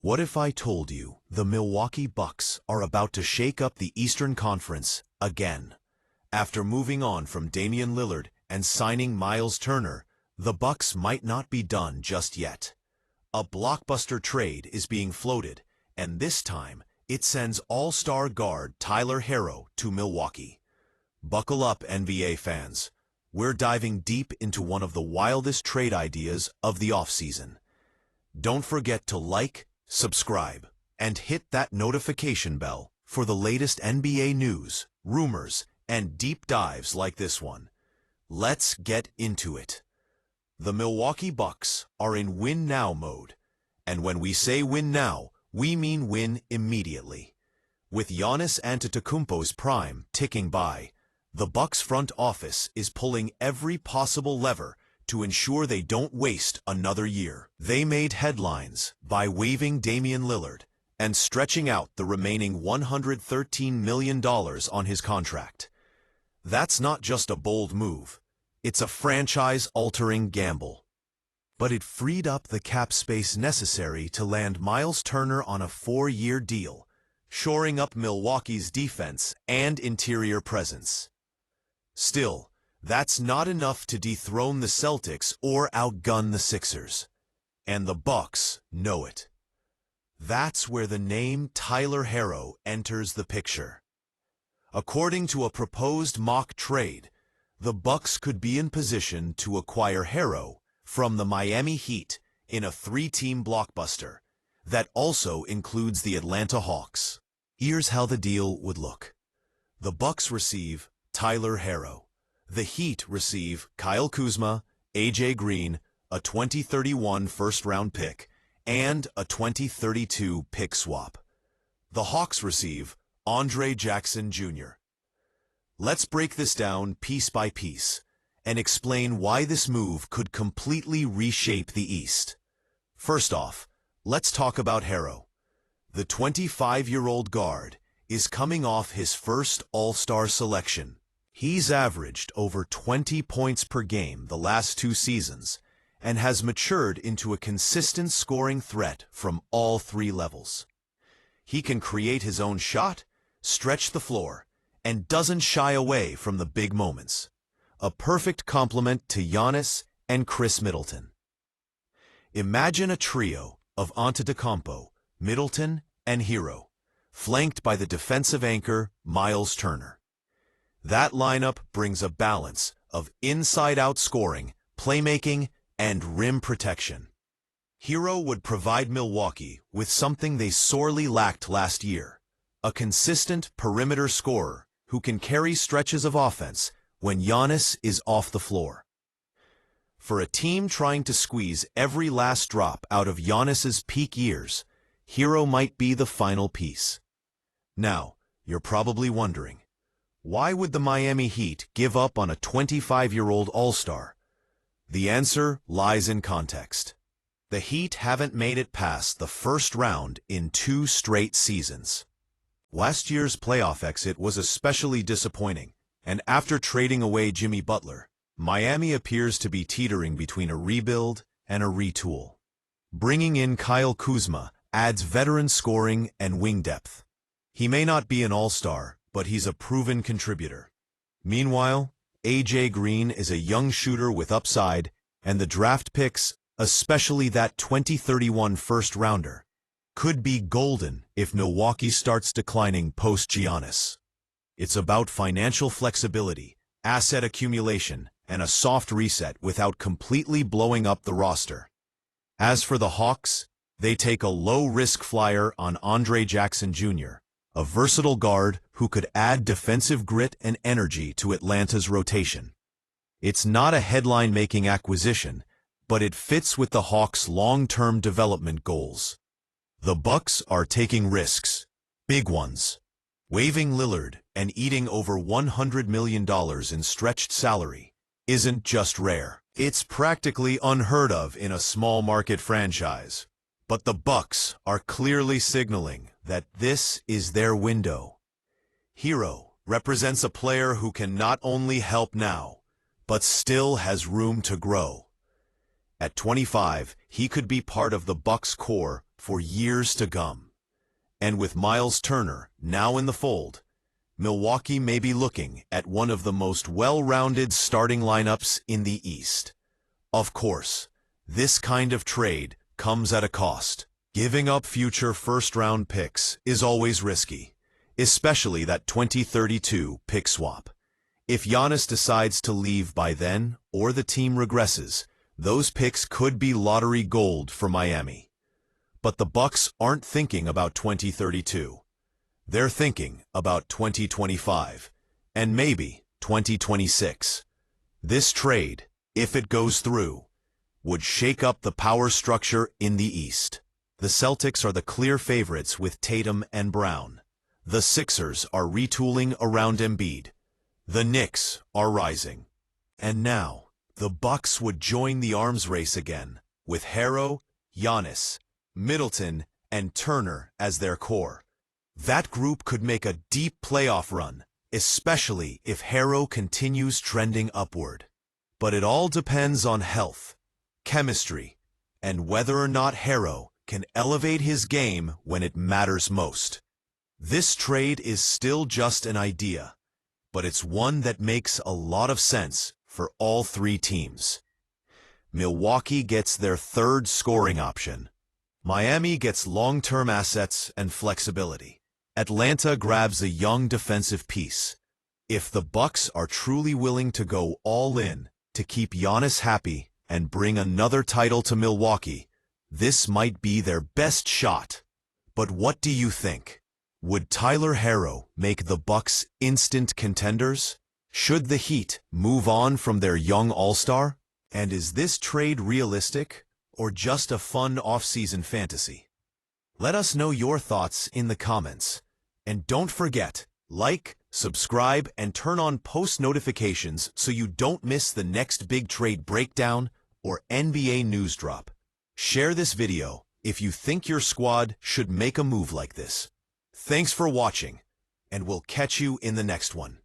What if I told you the Milwaukee Bucks are about to shake up the Eastern Conference again? After moving on from Damian Lillard and signing Miles Turner, the Bucks might not be done just yet. A blockbuster trade is being floated, and this time it sends all-star guard Tyler Herro to Milwaukee. Buckle up, NBA fans. We're diving deep into one of the wildest trade ideas of the offseason. Don't forget to like, subscribe, and hit that notification bell for the latest NBA news, rumors, and deep dives like this one. Let's get into it. The Milwaukee Bucks are in win-now mode. And when we say win now, we mean win immediately. With Giannis Antetokounmpo's prime ticking by, the Bucks front office is pulling every possible lever to ensure they don't waste another year. They made headlines by waiving Damian Lillard and stretching out the remaining $113 million on his contract. That's not just a bold move. It's a franchise-altering gamble. But it freed up the cap space necessary to land Miles Turner on a 4-year deal, shoring up Milwaukee's defense and interior presence. Still, that's not enough to dethrone the Celtics or outgun the Sixers. And the Bucks know it. That's where the name Tyler Herro enters the picture. According to a proposed mock trade, the Bucks could be in position to acquire Herro from the Miami Heat in a 3-team blockbuster that also includes the Atlanta Hawks. Here's how the deal would look. The Bucks receive Tyler Herro. The Heat receive Kyle Kuzma, AJ Green, a 2031 first-round pick, and a 2032 pick swap. The Hawks receive Andre Jackson Jr. Let's break this down piece by piece and explain why this move could completely reshape the East. First off, let's talk about Herro. The 25-year-old guard is coming off his first All-Star selection. He's averaged over 20 points per game the last 2 seasons and has matured into a consistent scoring threat from all 3 levels. He can create his own shot, stretch the floor, and doesn't shy away from the big moments. A perfect complement to Giannis and Chris Middleton. Imagine a trio of Antetokounmpo, Middleton, and Herro, flanked by the defensive anchor Miles Turner. That lineup brings a balance of inside-out scoring, playmaking, and rim protection. Herro would provide Milwaukee with something they sorely lacked last year, a consistent perimeter scorer who can carry stretches of offense when Giannis is off the floor. For a team trying to squeeze every last drop out of Giannis's peak years, Herro might be the final piece. Now, you're probably wondering, why would the Miami Heat give up on a 25-year-old All-Star? The answer lies in context. The Heat haven't made it past the first round in 2 straight seasons. Last year's playoff exit was especially disappointing, and after trading away Jimmy Butler, Miami appears to be teetering between a rebuild and a retool. Bringing in Kyle Kuzma adds veteran scoring and wing depth. He may not be an all-star, but he's a proven contributor. Meanwhile, AJ Green is a young shooter with upside, and the draft picks, especially that 2031 first-rounder, could be golden if Milwaukee starts declining post-Giannis. It's about financial flexibility, asset accumulation, and a soft reset without completely blowing up the roster. As for the Hawks, they take a low-risk flyer on Andre Jackson Jr., a versatile guard who could add defensive grit and energy to Atlanta's rotation. It's not a headline-making acquisition, but it fits with the Hawks' long-term development goals. The Bucks are taking risks, big ones. Waiving Lillard and eating over $100 million in stretched salary isn't just rare. It's practically unheard of in a small-market franchise. But the Bucks are clearly signaling that this is their window. Herro represents a player who can not only help now, but still has room to grow. At 25, he could be part of the Bucks' core for years to come. And with Miles Turner now in the fold, Milwaukee may be looking at one of the most well-rounded starting lineups in the East. Of course, this kind of trade comes at a cost. Giving up future first-round picks is always risky, especially that 2032 pick swap. If Giannis decides to leave by then, or the team regresses, those picks could be lottery gold for Miami. But the Bucks aren't thinking about 2032. They're thinking about 2025, and maybe 2026. This trade, if it goes through, would shake up the power structure in the East. The Celtics are the clear favorites with Tatum and Brown. The Sixers are retooling around Embiid. The Knicks are rising. And now, the Bucks would join the arms race again, with Herro, Giannis, Middleton, and Turner as their core. That group could make a deep playoff run, especially if Herro continues trending upward. But it all depends on health, chemistry, and whether or not Herro can elevate his game when it matters most. This trade is still just an idea, but it's one that makes a lot of sense for all three teams. Milwaukee gets their third scoring option. Miami gets long-term assets and flexibility. Atlanta grabs a young defensive piece. If the Bucks are truly willing to go all in to keep Giannis happy and bring another title to Milwaukee, this might be their best shot. But what do you think? Would Tyler Herro make the Bucks instant contenders? Should the Heat move on from their young all-star? And is this trade realistic or just a fun off-season fantasy? Let us know your thoughts in the comments. And don't forget, like, subscribe, and turn on post notifications so you don't miss the next big trade breakdown or NBA news drop. Share this video if you think your squad should make a move like this. Thanks for watching, and we'll catch you in the next one.